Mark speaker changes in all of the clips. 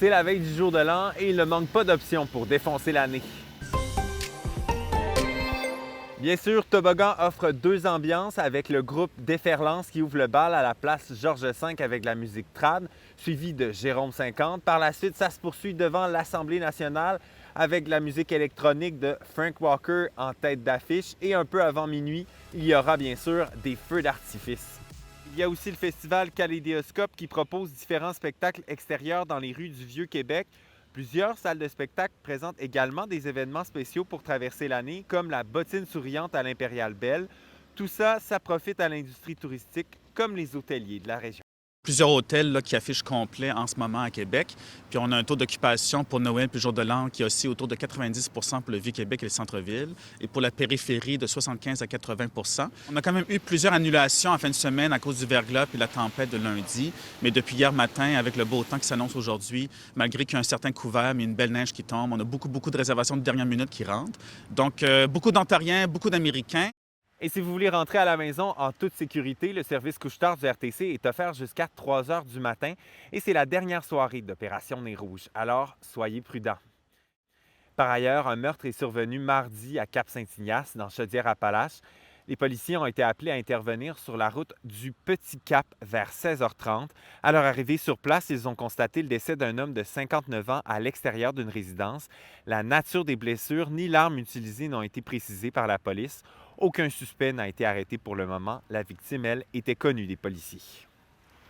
Speaker 1: C'est la veille du jour de l'an et il ne manque pas d'options pour défoncer l'année. Bien sûr, Toboggan offre deux ambiances avec le groupe Déferlance qui ouvre le bal à la place Georges V avec la musique trad, suivi de Jérôme 50. Par la suite, ça se poursuit devant l'Assemblée nationale avec la musique électronique de Frank Walker en tête d'affiche. Et un peu avant minuit, il y aura bien sûr des feux d'artifice. Il y a aussi le festival Kaléidoscope qui propose différents spectacles extérieurs dans les rues du Vieux-Québec. Plusieurs salles de spectacle présentent également des événements spéciaux pour traverser l'année, comme la bottine souriante à l'Impérial Belle. Tout ça, ça profite à l'industrie touristique comme les hôteliers de la région.
Speaker 2: Plusieurs hôtels là, qui affichent complet en ce moment à Québec. Puis on a un taux d'occupation pour Noël puis jour de l'an qui est aussi autour de 90 pour le Vieux-Québec et le centre-ville. Et pour la périphérie, de 75 à 80 On a quand même eu plusieurs annulations en fin de semaine à cause du verglas puis la tempête de lundi. Mais depuis hier matin, avec le beau temps qui s'annonce aujourd'hui, malgré qu'il y a un certain couvert, mais une belle neige qui tombe, on a beaucoup de réservations de dernière minute qui rentrent. Donc, beaucoup d'Ontariens, beaucoup d'Américains.
Speaker 1: Et si vous voulez rentrer à la maison en toute sécurité, le service couche-tard du RTC est offert jusqu'à 3 heures du matin et c'est la dernière soirée d'Opération Nez Rouge. Alors, soyez prudents. Par ailleurs, un meurtre est survenu mardi à Cap-Saint-Ignace, dans Chaudière-Appalaches. Les policiers ont été appelés à intervenir sur la route du Petit Cap vers 16h30. À leur arrivée sur place, ils ont constaté le décès d'un homme de 59 ans à l'extérieur d'une résidence. La nature des blessures ni l'arme utilisée n'ont été précisées par la police. Aucun suspect n'a été arrêté pour le moment. La victime, elle, était connue des policiers.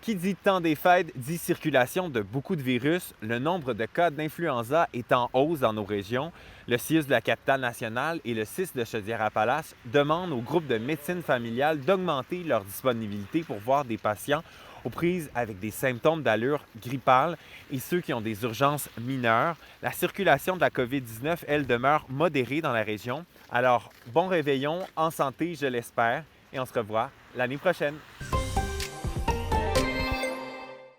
Speaker 1: Qui dit temps des fêtes dit circulation de beaucoup de virus. Le nombre de cas d'influenza est en hausse dans nos régions. Le CIUS de la capitale nationale et le CIS de Chaudière-Appalaches demandent au groupe de médecine familiale d'augmenter leur disponibilité pour voir des patients aux prises avec des symptômes d'allure grippale et ceux qui ont des urgences mineures. La circulation de la COVID-19, elle, demeure modérée dans la région. Alors, bon réveillon, en santé, je l'espère, et on se revoit l'année prochaine.